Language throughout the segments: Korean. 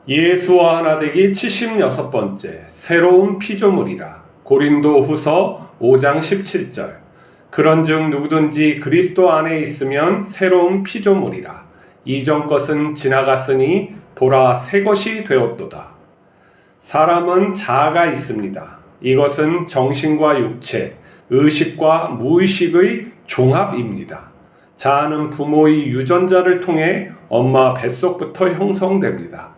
예수와 하나 되기 76번째 새로운 피조물이라. 고린도후서 5장 17절. 그런즉 누구든지 그리스도 안에 있으면 새로운 피조물이라. 이전 것은 지나갔으니 보라 새 것이 되었도다. 사람은 자아가 있습니다. 이것은 정신과 육체, 의식과 무의식의 종합입니다. 자아는 부모의 유전자를 통해 엄마 뱃속부터 형성됩니다.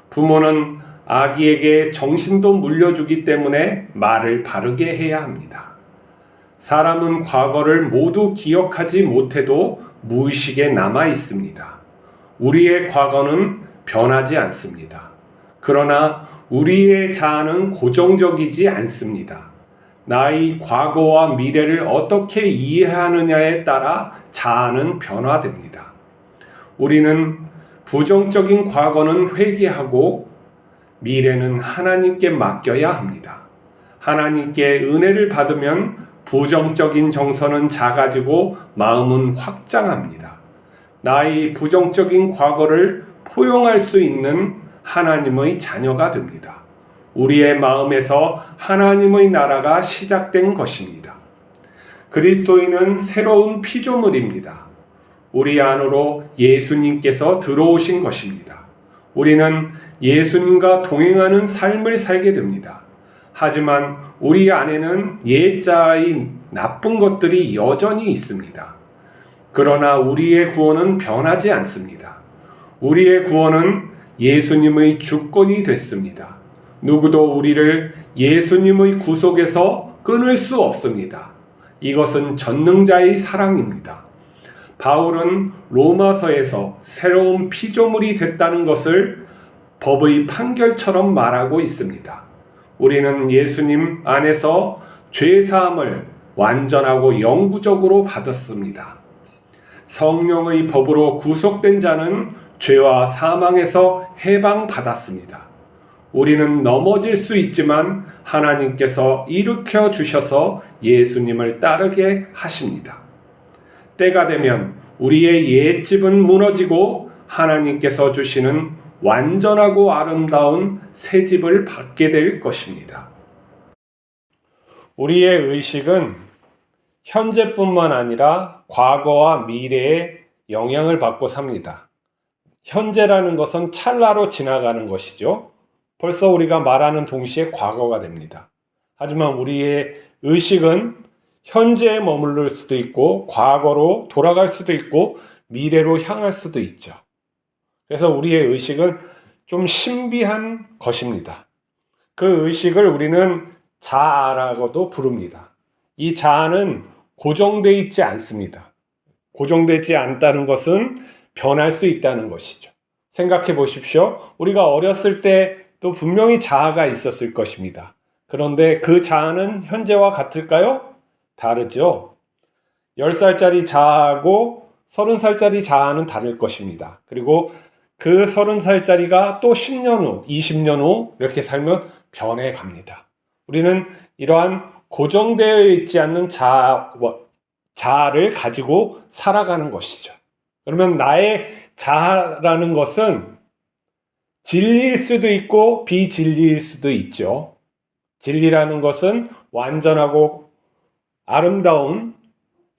부모는 아기에게 정신도 물려주기 때문에 말을 바르게 해야 합니다. 사람은 과거를 모두 기억하지 못해도 무의식에 남아 있습니다. 우리의 과거는 변하지 않습니다. 그러나 우리의 자아는 고정적이지 않습니다. 나의 과거와 미래를 어떻게 이해하느냐에 따라 자아는 변화됩니다. 우리는 부정적인 과거는 회개하고 미래는 하나님께 맡겨야 합니다. 하나님께 은혜를 받으면 부정적인 정서는 작아지고 마음은 확장합니다. 나의 부정적인 과거를 포용할 수 있는 하나님의 자녀가 됩니다. 우리의 마음에서 하나님의 나라가 시작된 것입니다. 그리스도인은 새로운 피조물입니다. 우리 안으로 예수님께서 들어오신 것입니다. 우리는 예수님과 동행하는 삶을 살게 됩니다. 하지만 우리 안에는 옛자의 나쁜 것들이 여전히 있습니다. 그러나 우리의 구원은 변하지 않습니다. 우리의 구원은 예수님의 주권이 됐습니다. 누구도 우리를 예수님의 구속에서 끊을 수 없습니다. 이것은 전능자의 사랑입니다. 바울은 로마서에서 새로운 피조물이 됐다는 것을 법의 판결처럼 말하고 있습니다. 우리는 예수님 안에서 죄사함을 완전하고 영구적으로 받았습니다. 성령의 법으로 구속된 자는 죄와 사망에서 해방받았습니다. 우리는 넘어질 수 있지만 하나님께서 일으켜 주셔서 예수님을 따르게 하십니다. 때가 되면 우리의 옛집은 무너지고 하나님께서 주시는 완전하고 아름다운 새 집을 받게 될 것입니다. 우리의 의식은 현재뿐만 아니라 과거와 미래에 영향을 받고 삽니다. 현재라는 것은 찰나로 지나가는 것이죠. 벌써 우리가 말하는 동시에 과거가 됩니다. 하지만 우리의 의식은 현재에 머무를 수도 있고 과거로 돌아갈 수도 있고 미래로 향할 수도 있죠. 그래서 우리의 의식은 좀 신비한 것입니다. 그 의식을 우리는 자아라고도 부릅니다. 이 자아는 고정되어 있지 않습니다. 고정되지 않다는 것은 변할 수 있다는 것이죠. 생각해 보십시오. 우리가 어렸을 때도 분명히 자아가 있었을 것입니다. 그런데 그 자아는 현재와 같을까요? 다르죠. 10살짜리 자아하고 30살짜리 자아는 다를 것입니다. 그리고 그 30살짜리가 또 10년 후, 20년 후 이렇게 살면 변해 갑니다. 우리는 이러한 고정되어 있지 않는 자아를 가지고 살아가는 것이죠. 그러면 나의 자아라는 것은 진리일 수도 있고 비진리일 수도 있죠. 진리라는 것은 완전하고 아름다운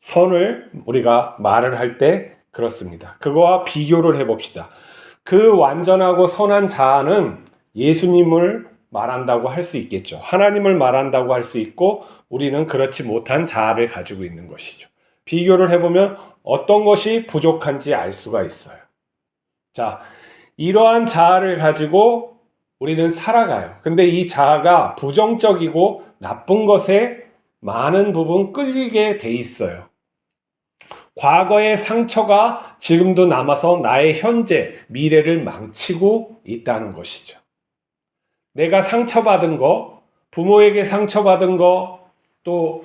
선을 우리가 말을 할 때 그렇습니다. 그거와 비교를 해봅시다. 그 완전하고 선한 자아는 예수님을 말한다고 할 수 있겠죠. 하나님을 말한다고 할 수 있고 우리는 그렇지 못한 자아를 가지고 있는 것이죠. 비교를 해보면 어떤 것이 부족한지 알 수가 있어요. 자, 이러한 자아를 가지고 우리는 살아가요. 근데 이 자아가 부정적이고 나쁜 것에 많은 부분 끌리게 돼 있어요. 과거의 상처가 지금도 남아서 나의 현재, 미래를 망치고 있다는 것이죠. 내가 상처받은 거, 부모에게 상처받은 거, 또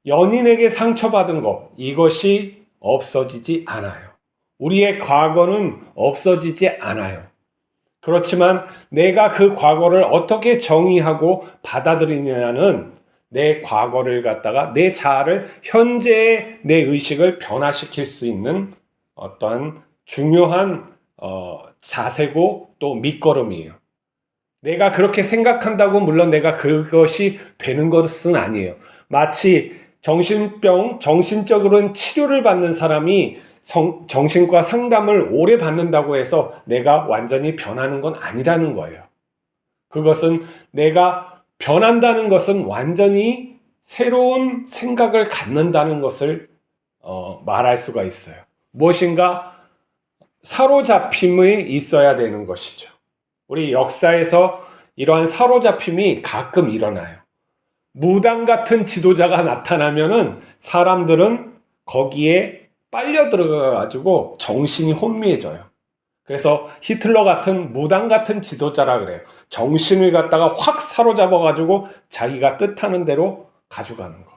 연인에게 상처받은 거, 이것이 없어지지 않아요. 우리의 과거는 없어지지 않아요. 그렇지만 내가 그 과거를 어떻게 정의하고 받아들이느냐는 내 과거를 갖다가 내 자아를 현재의 내 의식을 변화시킬 수 있는 어떠한 중요한 자세고 또 밑거름이에요. 내가 그렇게 생각한다고 물론 내가 그것이 되는 것은 아니에요. 마치 정신적으로는 치료를 받는 사람이 정신과 상담을 오래 받는다고 해서 내가 완전히 변하는 건 아니라는 거예요. 그것은 내가 변한다는 것은 완전히 새로운 생각을 갖는다는 것을 말할 수가 있어요. 무엇인가 사로잡힘이 있어야 되는 것이죠. 우리 역사에서 이러한 사로잡힘이 가끔 일어나요. 무당 같은 지도자가 나타나면은 사람들은 거기에 빨려 들어가가지고 정신이 혼미해져요. 그래서 히틀러 같은 무당 같은 지도자라 그래요. 정신을 갖다가 확 사로잡아가지고 자기가 뜻하는 대로 가져가는 거.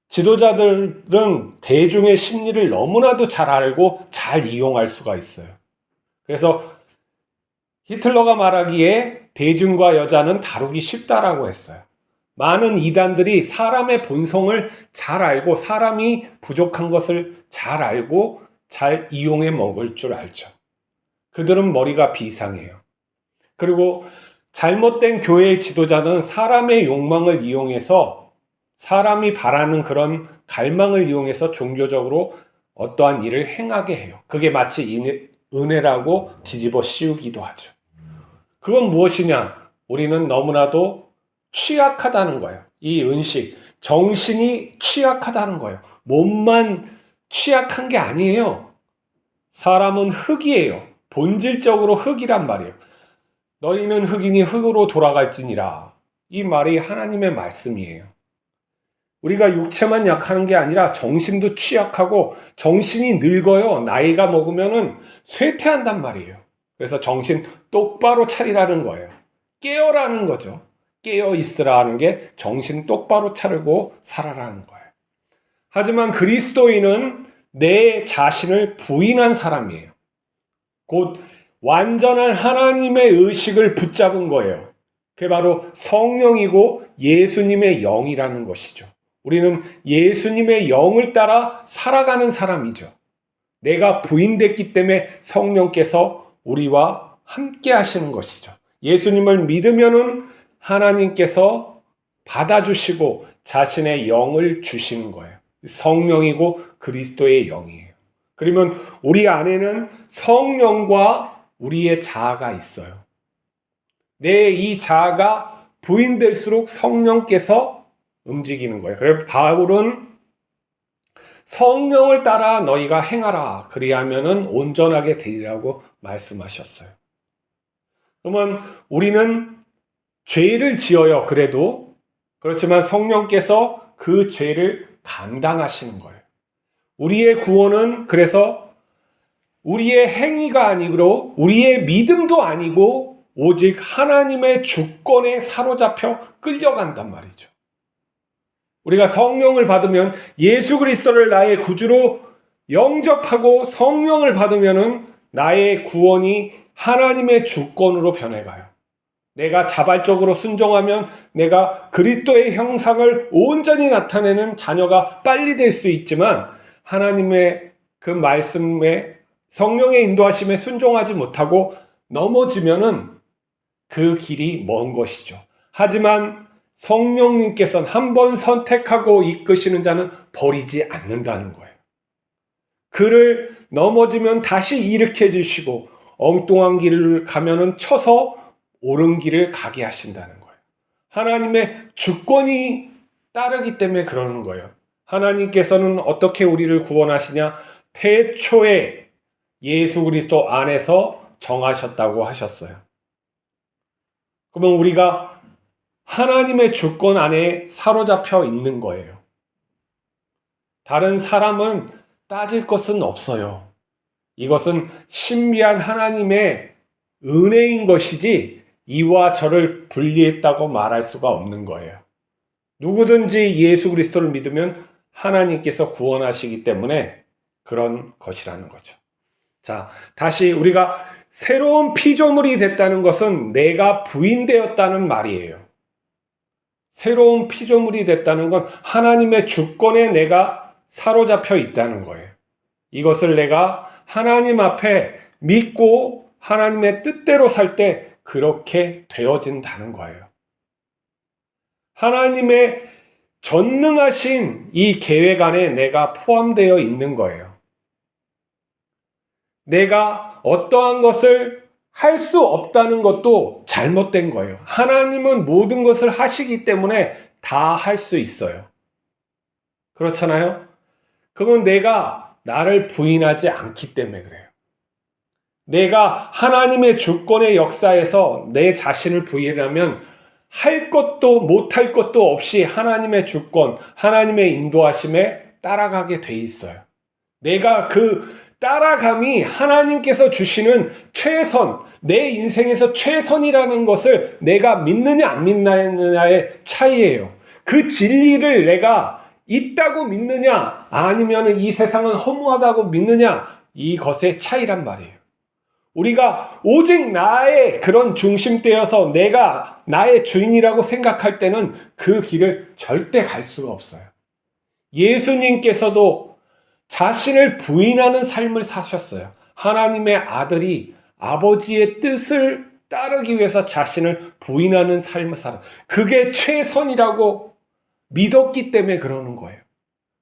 지도자들은 대중의 심리를 너무나도 잘 알고 잘 이용할 수가 있어요. 그래서 히틀러가 말하기에 대중과 여자는 다루기 쉽다라고 했어요. 많은 이단들이 사람의 본성을 잘 알고 사람이 부족한 것을 잘 알고 잘 이용해 먹을 줄 알죠. 그들은 머리가 비상해요. 그리고 잘못된 교회의 지도자는 사람의 욕망을 이용해서 사람이 바라는 그런 갈망을 이용해서 종교적으로 어떠한 일을 행하게 해요. 그게 마치 은혜라고 뒤집어 씌우기도 하죠. 그건 무엇이냐? 우리는 너무나도 취약하다는 거예요. 이 은식, 정신이 취약하다는 거예요. 몸만 취약한 게 아니에요. 사람은 흙이에요. 본질적으로 흙이란 말이에요. 너희는 흙이니 흙으로 돌아갈지니라. 이 말이 하나님의 말씀이에요. 우리가 육체만 약하는 게 아니라 정신도 취약하고 정신이 늙어요. 나이가 먹으면은 쇠퇴한단 말이에요. 그래서 정신 똑바로 차리라는 거예요. 깨어라는 거죠. 깨어 있으라는 게 정신 똑바로 차리고 살아라는 거예요. 하지만 그리스도인은 내 자신을 부인한 사람이에요. 곧 완전한 하나님의 의식을 붙잡은 거예요. 그게 바로 성령이고 예수님의 영이라는 것이죠. 우리는 예수님의 영을 따라 살아가는 사람이죠. 내가 부인됐기 때문에 성령께서 우리와 함께 하시는 것이죠. 예수님을 믿으면은 하나님께서 받아주시고 자신의 영을 주시는 거예요. 성령이고 그리스도의 영이에요. 그러면 우리 안에는 성령과 우리의 자아가 있어요. 내 이 자아가 부인될수록 성령께서 움직이는 거예요. 그래서 바울은 성령을 따라 너희가 행하라. 그리하면은 온전하게 되리라고 말씀하셨어요. 그러면 우리는 죄를 지어요. 그래도 그렇지만 성령께서 그 죄를 감당하시는 거예요. 우리의 구원은 그래서 우리의 행위가 아니고 우리의 믿음도 아니고 오직 하나님의 주권에 사로잡혀 끌려간단 말이죠. 우리가 성령을 받으면 예수 그리스도를 나의 구주로 영접하고 성령을 받으면은 나의 구원이 하나님의 주권으로 변해가요. 내가 자발적으로 순종하면 내가 그리스도의 형상을 온전히 나타내는 자녀가 빨리 될 수 있지만 하나님의 그 말씀에 성령의 인도하심에 순종하지 못하고 넘어지면은 그 길이 먼 것이죠. 하지만 성령님께서는 한 번 선택하고 이끄시는 자는 버리지 않는다는 거예요. 그를 넘어지면 다시 일으켜 주시고 엉뚱한 길을 가면은 쳐서 옳은 길을 가게 하신다는 거예요. 하나님의 주권이 따르기 때문에 그러는 거예요. 하나님께서는 어떻게 우리를 구원하시냐? 태초에 예수 그리스도 안에서 정하셨다고 하셨어요. 그러면 우리가 하나님의 주권 안에 사로잡혀 있는 거예요. 다른 사람은 따질 것은 없어요. 이것은 신비한 하나님의 은혜인 것이지 이와 저를 분리했다고 말할 수가 없는 거예요. 누구든지 예수 그리스도를 믿으면 하나님께서 구원하시기 때문에 그런 것이라는 거죠. 자, 다시 우리가 새로운 피조물이 됐다는 것은 내가 부인되었다는 말이에요. 새로운 피조물이 됐다는 건 하나님의 주권에 내가 사로잡혀 있다는 거예요. 이것을 내가 하나님 앞에 믿고 하나님의 뜻대로 살 때 그렇게 되어진다는 거예요. 하나님의 전능하신 이 계획 안에 내가 포함되어 있는 거예요. 내가 어떠한 것을 할 수 없다는 것도 잘못된 거예요. 하나님은 모든 것을 하시기 때문에 다 할 수 있어요. 그렇잖아요? 그건 내가 나를 부인하지 않기 때문에 그래요. 내가 하나님의 주권의 역사에서 내 자신을 부인하면 할 것도 못할 것도 없이 하나님의 주권, 하나님의 인도하심에 따라가게 돼 있어요. 내가 그 따라감이 하나님께서 주시는 최선, 내 인생에서 최선이라는 것을 내가 믿느냐 안 믿느냐의 차이예요. 그 진리를 내가 있다고 믿느냐 아니면 이 세상은 허무하다고 믿느냐, 이것의 차이란 말이에요. 우리가 오직 나의 그런 중심되어서 내가 나의 주인이라고 생각할 때는 그 길을 절대 갈 수가 없어요. 예수님께서도 자신을 부인하는 삶을 사셨어요. 하나님의 아들이 아버지의 뜻을 따르기 위해서 자신을 부인하는 삶을 살아. 그게 최선이라고 믿었기 때문에 그러는 거예요.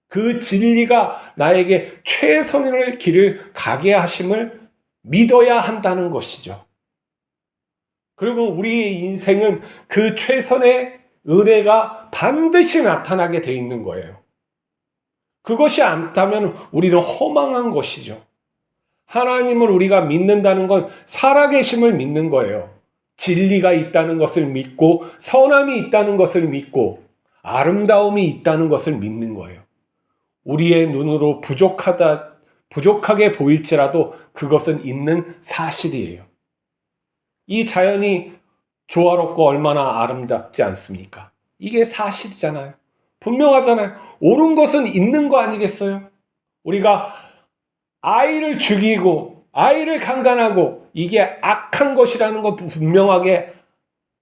그 진리가 나에게 최선의 길을 가게 하심을 믿어야 한다는 것이죠. 그리고 우리의 인생은 그 최선의 은혜가 반드시 나타나게 돼 있는 거예요. 그것이 않다면 우리는 허망한 것이죠. 하나님을 우리가 믿는다는 건 살아계심을 믿는 거예요. 진리가 있다는 것을 믿고 선함이 있다는 것을 믿고 아름다움이 있다는 것을 믿는 거예요. 우리의 눈으로 부족하게 보일지라도 그것은 있는 사실이에요. 이 자연이 조화롭고 얼마나 아름답지 않습니까? 이게 사실이잖아요. 분명하잖아요. 옳은 것은 있는 거 아니겠어요? 우리가 아이를 죽이고 아이를 강간하고 이게 악한 것이라는 거 분명하게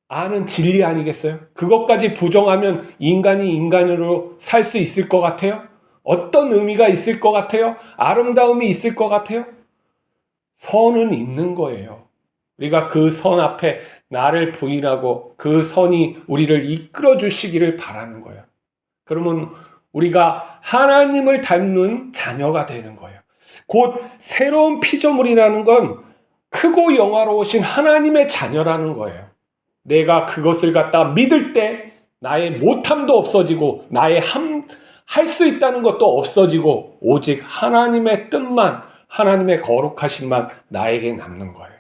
아는 진리 아니겠어요? 그것까지 부정하면 인간이 인간으로 살 수 있을 것 같아요? 어떤 의미가 있을 것 같아요? 아름다움이 있을 것 같아요? 선은 있는 거예요. 우리가 그 선 앞에 나를 부인하고 그 선이 우리를 이끌어 주시기를 바라는 거예요. 그러면 우리가 하나님을 닮는 자녀가 되는 거예요. 곧 새로운 피조물이라는 건 크고 영화로우신 하나님의 자녀라는 거예요. 내가 그것을 갖다 믿을 때 나의 못함도 없어지고 나의 할 수 있다는 것도 없어지고 오직 하나님의 뜻만, 하나님의 거룩하심만 나에게 남는 거예요.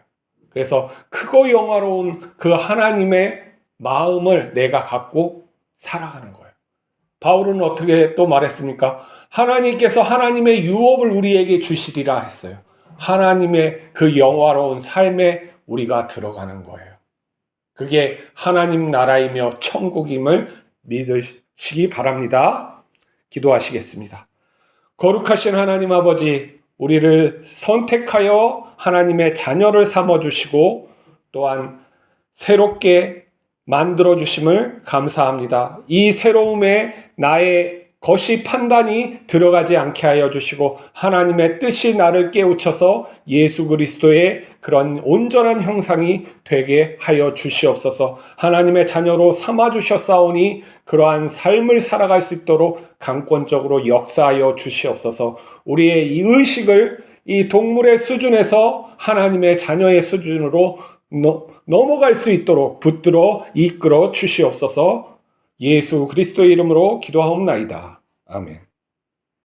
그래서 크고 영화로운 그 하나님의 마음을 내가 갖고 살아가는 거예요. 바울은 어떻게 또 말했습니까? 하나님께서 하나님의 유업을 우리에게 주시리라 했어요. 하나님의 그 영화로운 삶에 우리가 들어가는 거예요. 그게 하나님 나라이며 천국임을 믿으시기 바랍니다. 기도하시겠습니다. 거룩하신 하나님 아버지, 우리를 선택하여 하나님의 자녀를 삼아주시고 또한 새롭게 만들어주심을 감사합니다. 이 새로움에 나의 것이 판단이 들어가지 않게 하여 주시고 하나님의 뜻이 나를 깨우쳐서 예수 그리스도의 그런 온전한 형상이 되게 하여 주시옵소서. 하나님의 자녀로 삼아주셨사오니 그러한 삶을 살아갈 수 있도록 강권적으로 역사하여 주시옵소서. 우리의 이 의식을 이 동물의 수준에서 하나님의 자녀의 수준으로 넘어갈 수 있도록 붙들어 이끌어 주시옵소서. 예수 그리스도의 이름으로 기도하옵나이다. 아멘.